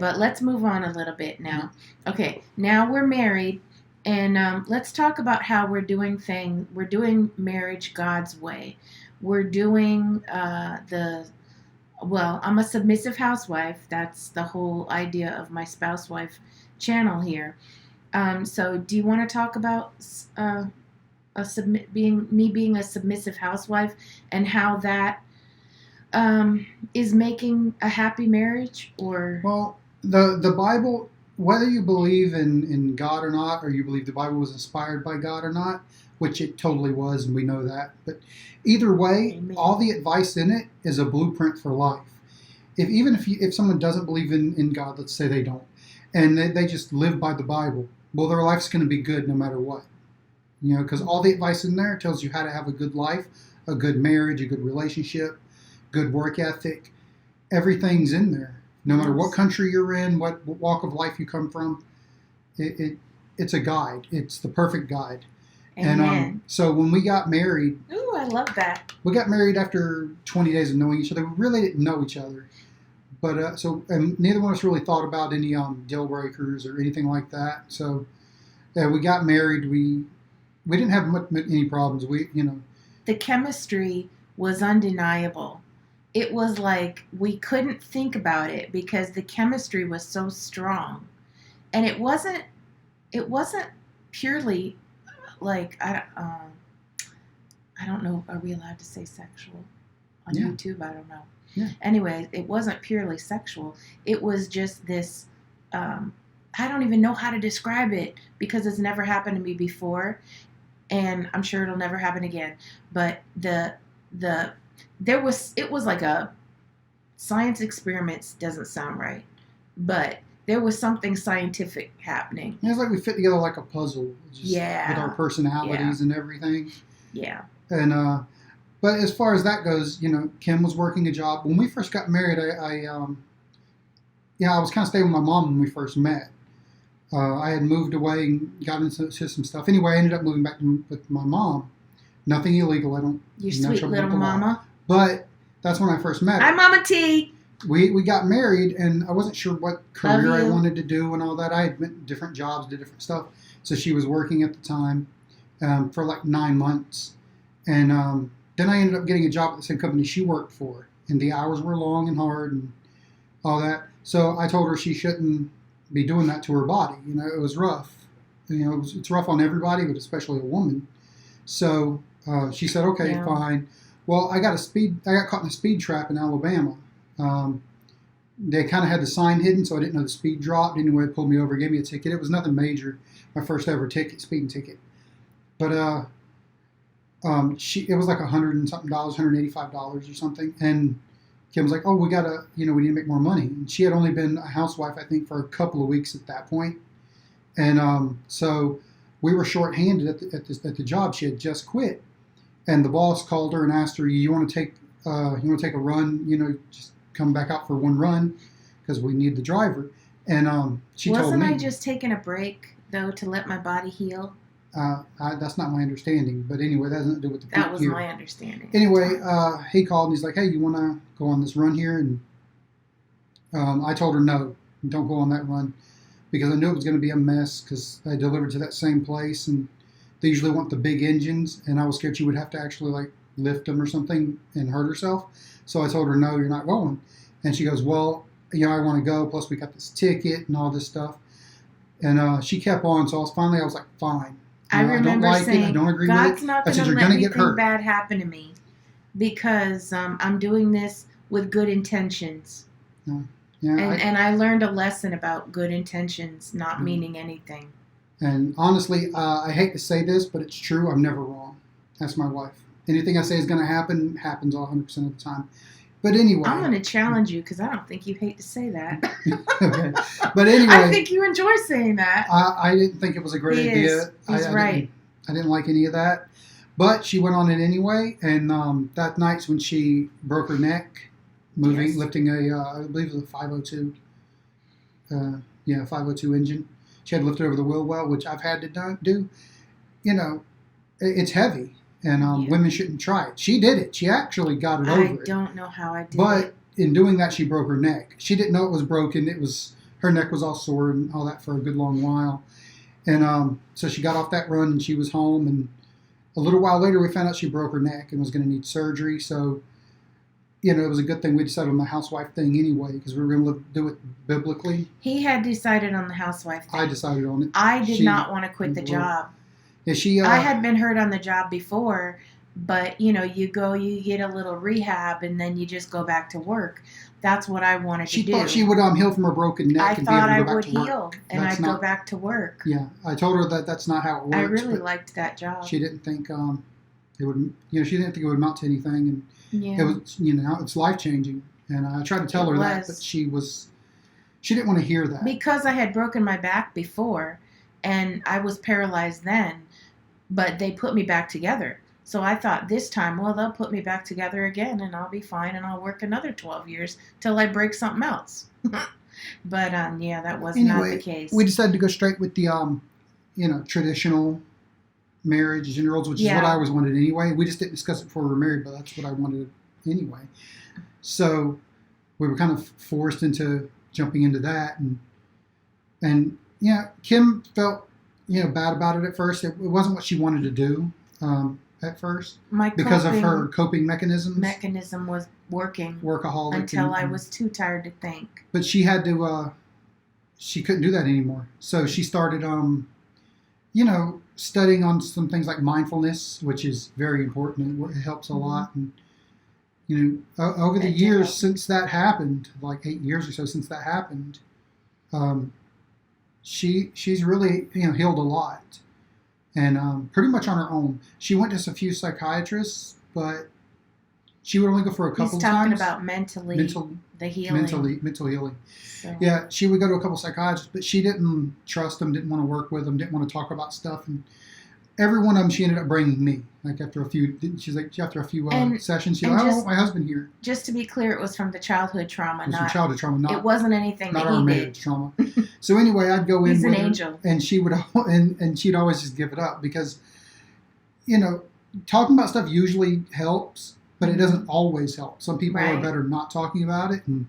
But let's move on a little bit now. Okay, now we're married, and let's talk about how we're doing We're doing marriage God's way. We're doing well, I'm a submissive housewife. That's the whole idea of my spouse wife channel here. So, do you want to talk about being a submissive housewife and how that is making a happy marriage? Or Well, the Bible, whether you believe in God or not, or you believe the Bible was inspired by God or not, which it totally was, and we know that. But either way, Amen. all the advice in it is a blueprint for life. If someone doesn't believe in God, let's say they don't, and they just live by the Bible, well, their life's going to be good no matter what. Because all the advice in there tells you how to have a good life, a good marriage, a good relationship, good work ethic. Everything's in there. No matter what country you're in, what walk of life you come from, it's a guide. It's the perfect guide. Amen. And so when we got married, ooh, I love that. we got married after 20 days of knowing each other. We really didn't know each other. But and neither one of us really thought about any deal breakers or anything like that. So we got married. We didn't have any problems. The chemistry was undeniable. It was like we couldn't think about it because the chemistry was so strong, and it wasn't purely like I don't know. Are we allowed to say sexual on YouTube? I don't know. Yeah. Anyway, it wasn't purely sexual. It was just this. I don't even know how to describe it because it's never happened to me before, and I'm sure it'll never happen again. But it was like a science experiments doesn't sound right, but there was something scientific happening. It's like we fit together like a puzzle, just with our personalities and everything. Yeah. And but as far as that goes, Kim was working a job. When we first got married, I was kind of staying with my mom when we first met. I had moved away and got into some stuff. Anyway, I ended up moving back with my mom. Nothing illegal. I don't. Your sweet little mama. But that's when I first met her. Hi, Mama T. We got married, and I wasn't sure what career I wanted to do and all that. I had been different jobs, did different stuff. So she was working at the time for like 9 months. And then I ended up getting a job at the same company she worked for. And the hours were long and hard and all that. So I told her she shouldn't be doing that to her body. It was rough. It's rough on everybody, but especially a woman. So she said, okay, fine. Well, I got caught in a speed trap in Alabama. They kind of had the sign hidden, so I didn't know the speed dropped. Anyway, they pulled me over, gave me a ticket. It was nothing major, my first ever speeding ticket. But it was like $100 and something, $185 or something. And Kim was like, oh, we need to make more money. And she had only been a housewife, I think, for a couple of weeks at that point. And so we were shorthanded at the job. She had just quit. And the boss called her and asked her, you want to take a run, just come back out for one run because we need the driver. And she told me. Wasn't I just taking a break, though, to let my body heal? That's not my understanding. But anyway, that doesn't do with the point. That was my understanding. Anyway, he called and he's like, hey, you want to go on this run here? And I told her, no, don't go on that run because I knew it was going to be a mess because I delivered to that same place and they usually want the big engines, and I was scared she would have to actually like lift them or something and hurt herself. So I told her, no, you're not going. And she goes, well, I want to go. Plus we got this ticket and all this stuff. And she kept on. So I was like, fine. I remember I don't like saying, it. I don't agree God's with it. not I said, going to you're let going to get anything hurt. bad happen to me because I'm doing this with good intentions. Yeah, and I learned a lesson about good intentions not meaning anything. And honestly, I hate to say this, but it's true. I'm never wrong. That's my wife. Anything I say is going to happen happens 100% of the time. But anyway. I'm going to challenge you because I don't think you hate to say that. Okay. But anyway. I think you enjoy saying that. I didn't think it was a great idea. He's right. I didn't like any of that. But she went on it anyway. And that night's when she broke her neck lifting I believe it was a 502. 502 engine. She had to lift it over the wheel well, which I've had to do. It's heavy, and women shouldn't try it. She did it. She actually got it over it. I don't know how I did it. But in doing that, she broke her neck. She didn't know it was broken. It was her neck was all sore and all that for a good long while. And so she got off that run and she was home. And a little while later, we found out she broke her neck and was going to need surgery. So, it was a good thing we decided on the housewife thing anyway, because we were going to do it biblically. He had decided on the housewife thing. I decided on it. I did not want to quit the job. Yeah, I had been hurt on the job before, but, you get a little rehab, and then you just go back to work. That's what I wanted to do. She thought she would heal from her broken neck and be able to go back to work. I thought I would heal, and I'd go back to work. Yeah, I told her that that's not how it works. I really liked that job. She didn't think it would, she didn't think it would amount to anything, and yeah. it was, it's life changing. And I tried to tell her that, but she didn't want to hear that. Because I had broken my back before, and I was paralyzed then, but they put me back together. So I thought this time, well, they'll put me back together again, and I'll be fine, and I'll work another 12 years till I break something else. But that was not the case. We decided to go straight with the traditional marriage gender roles, which is what I always wanted anyway. We just didn't discuss it before we were married, but that's what I wanted anyway. So we were kind of forced into jumping into that, and Kim felt bad about it at first. It wasn't what she wanted to do at first, because of her coping mechanism was working, workaholic, until I was too tired to think. But she had to. She couldn't do that anymore, so she started studying on some things like mindfulness, which is very important. It helps a lot. And, over the years since that happened, like 8 years or so since that happened, she's really, healed a lot. And pretty much on her own. She went to a few psychiatrists, but she would only go for a couple of times. He's talking about the healing. Mental healing. So. Yeah, she would go to a couple psychiatrists, but she didn't trust them, didn't want to work with them, didn't want to talk about stuff. And every one of them, she ended up bringing me. Like after a few sessions, she's like, I want my husband here. Just to be clear, it was from the childhood trauma. It was from childhood trauma. It wasn't anything not that our marriage trauma. So anyway, I'd go in He's with an her, angel. and she would, and she'd always just give it up because, talking about stuff usually helps, but it doesn't always help. Some people are better not talking about it, and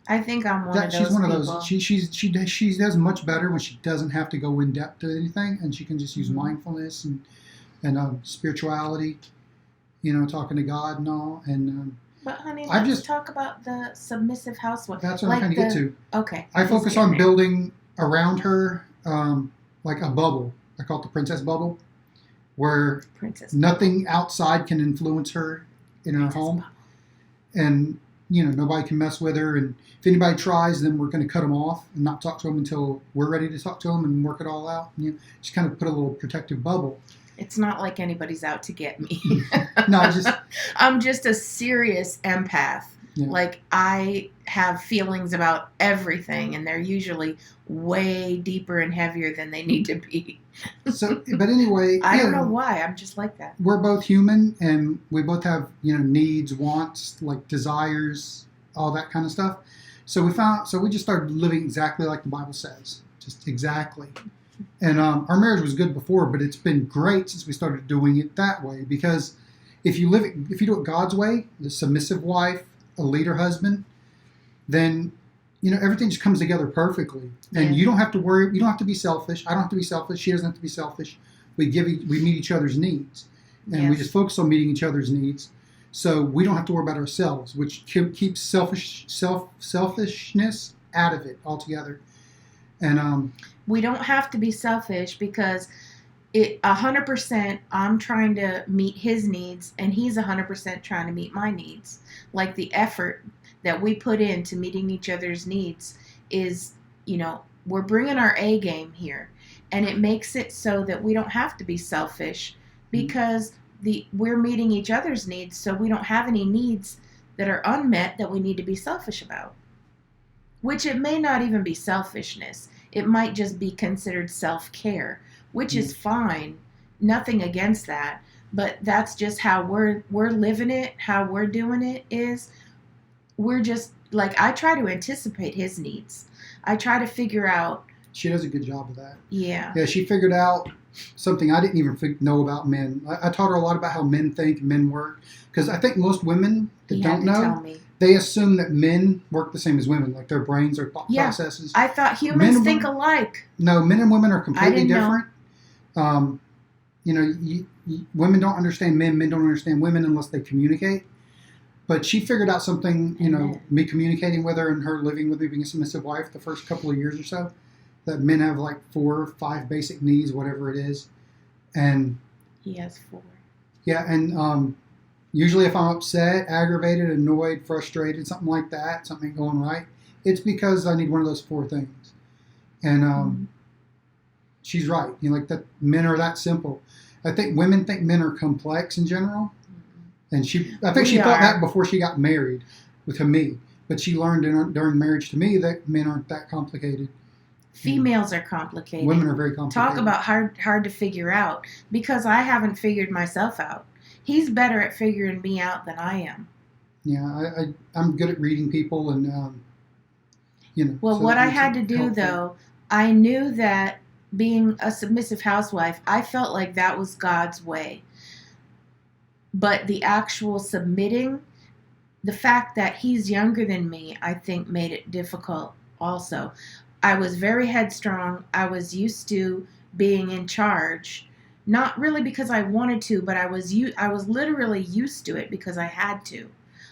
I think I'm one of those. She's one people. of those. She does much better when she doesn't have to go in depth to anything, and she can just use mindfulness and spirituality, talking to God and all. And but honey, let's talk about the submissive housewife. That's what I'm trying to get to. Okay. I focus on building around her like a bubble. I call it the princess bubble, where nothing outside can influence her in her home, and nobody can mess with her. And if anybody tries, then we're going to cut them off and not talk to them until we're ready to talk to them and work it all out. Just kind of put a little protective bubble. It's not like anybody's out to get me. No, I'm just a serious empath. Yeah. Like, I have feelings about everything, and they're usually way deeper and heavier than they need to be. So, but anyway, I don't know why. I'm just like that. We're both human, and we both have needs, wants, like desires, all that kind of stuff. So we just started living exactly like the Bible says, just exactly. And our marriage was good before, but it's been great since we started doing it that way. Because if you do it God's way, the submissive wife, a leader husband, then everything just comes together perfectly. And you don't have to worry. You don't have to be selfish. I don't have to be selfish. She doesn't have to be selfish. We meet each other's needs, and we just focus on meeting each other's needs. So we don't have to worry about ourselves, which keeps selfishness out of it altogether. And we don't have to be selfish because 100% I'm trying to meet his needs, and he's 100% trying to meet my needs. Like, the effort that we put into meeting each other's needs is, we're bringing our A game here, and it makes it so that we don't have to be selfish because we're meeting each other's needs, so we don't have any needs that are unmet that we need to be selfish about. Which it may not even be selfishness. It might just be considered self-care, which is fine. Nothing against that. But that's just how we're living it, how we're doing it is we're just, like, I try to anticipate his needs. I try to figure out. She does a good job of that. Yeah. Yeah, she figured out something I didn't even know about men. I taught her a lot about how men think and men work. Because I think most women that don't know, they assume that men work the same as women, like their brains or thought processes. I thought humans think alike. No, men and women are completely different. Know. Women don't understand men. Men don't understand women unless they communicate. But she figured out something, me communicating with her and her living with me, being a submissive wife the first couple of years or so, that men have like 4 or 5 basic needs, whatever it is. And he has 4. Yeah, and usually if I'm upset, aggravated, annoyed, frustrated, something like that, something going right, it's because I need one of those 4 things. And she's right. Like that, men are that simple. I think women think men are complex in general. And I think she thought that before she got married to me. But she learned during marriage to me that men aren't that complicated. Females are complicated. Women are very complicated. Talk about hard to figure out, because I haven't figured myself out. He's better at figuring me out than I am. Yeah, I'm good at reading people and, Well, so what I had to do, though, I knew that being a submissive housewife, I felt like that was God's way. But the actual submitting, the fact that he's younger than me, I think made it difficult also. I was very headstrong. I was used to being in charge, not really because I wanted to, but I was literally used to it because I had to.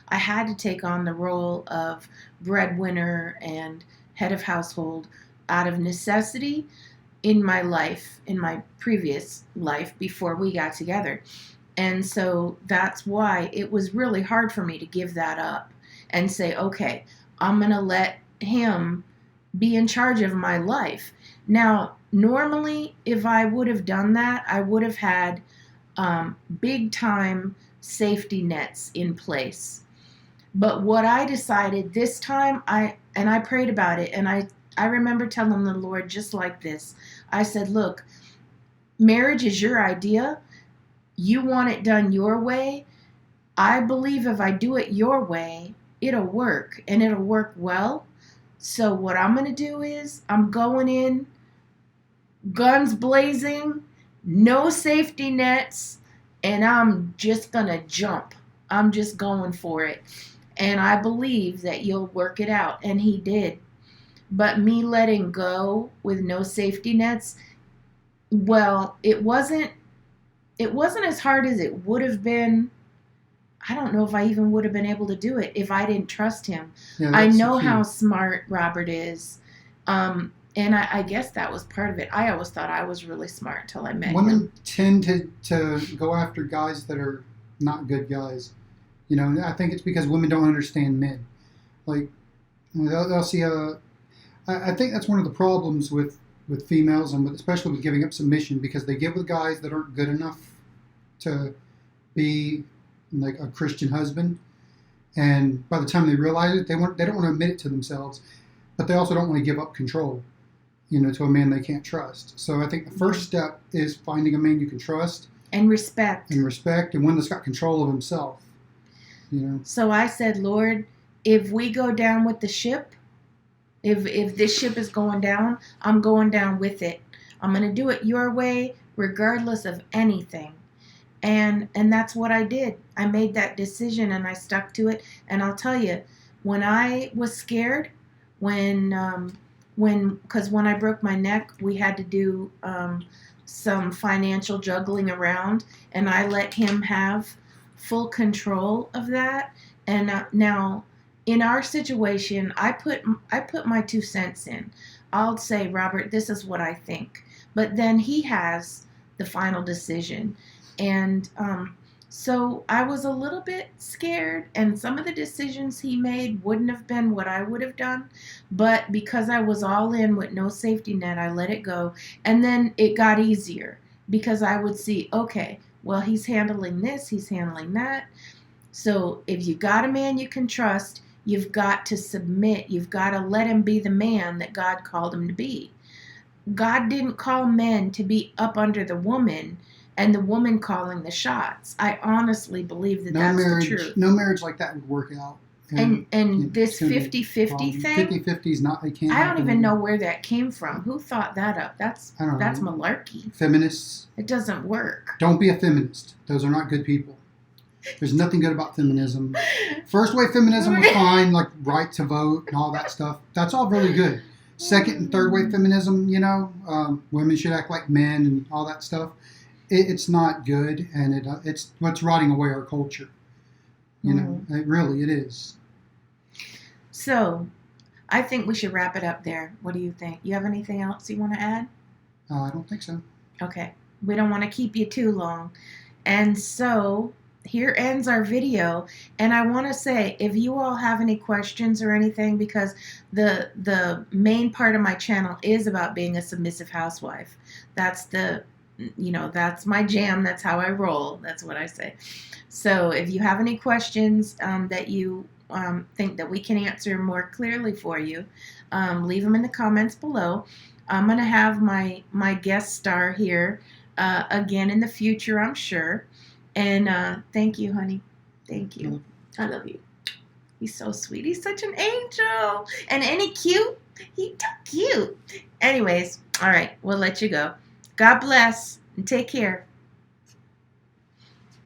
I had to take on the role of breadwinner and head of household out of necessity in my life, in my previous life before we got together. And so that's why it was really hard for me to give that up and say, okay, I'm going to let him be in charge of my life. Now, normally, if I would have done that, I would have had big time safety nets in place. But what I decided this time, I prayed about it, and I remember telling the Lord just like this. I said, look, marriage is your idea. You want it done your way. I believe if I do it your way, it'll work, and it'll work well. So what I'm going to do is I'm going in, guns blazing, no safety nets, and I'm just going to jump. I'm just going for it. And I believe that you'll work it out. And he did. But me letting go with no safety nets, well, it wasn't as hard as it would have been. I don't know if I even would have been able to do it if I didn't trust him. Yeah, I know how smart Robert is. And I guess that was part of it. I always thought I was really smart until I met him. Women tend to go after guys that are not good guys. I think it's because women don't understand men. Like, they'll see I think that's one of the problems with females, and especially with giving up submission, because they get with guys that aren't good enough to be like a Christian husband, and by the time they realize it, they don't want to admit it to themselves, but they also don't want to give up control, to a man they can't trust. So I think the first step is finding a man you can trust and respect, and one that's got control of himself. So I said, Lord, if we go down with the ship, if this ship is going down, I'm going down with it. I'm going to do it your way, regardless of anything. And that's what I did. I made that decision and I stuck to it. And I'll tell you, when I was scared, because when I broke my neck, we had to do some financial juggling around, and I let him have full control of that. And now, in our situation, I put my 2 cents in. I'll say, Robert, this is what I think. But then he has the final decision. And so I was a little bit scared, and some of the decisions he made wouldn't have been what I would have done. But because I was all in with no safety net, I let it go. And then it got easier because I would see, okay, well, he's handling this, he's handling that. So if you got a man you can trust, you've got to submit. You've got to let him be the man that God called him to be. God didn't call men to be up under the woman and the woman calling the shots. I honestly believe that that's the truth. No marriage like that would work out. And this 50-50 thing. 50-50 is not. I don't even know where that came from. Who thought that up? That's malarkey. Feminists. It doesn't work. Don't be a feminist. Those are not good people. There's nothing good about feminism. First wave feminism was fine, like right to vote and all that stuff. That's all really good. Second and third wave feminism, women should act like men and all that stuff. It's not good, and it's what's rotting away our culture. It is. So, I think we should wrap it up there. What do you think? You have anything else you want to add? I don't think so. Okay. We don't want to keep you too long. And so, here ends our video. And I want to say, if you all have any questions or anything, because the main part of my channel is about being a submissive housewife. That's that's my jam. That's how I roll. That's what I say. So if you have any questions that you think that we can answer more clearly for you, leave them in the comments below. I'm going to have my guest star here again in the future, I'm sure. And thank you, honey. Thank you. I love you. He's so sweet. He's such an angel. And ain't he cute? He's too cute. Anyways, all right. We'll let you go. God bless and take care.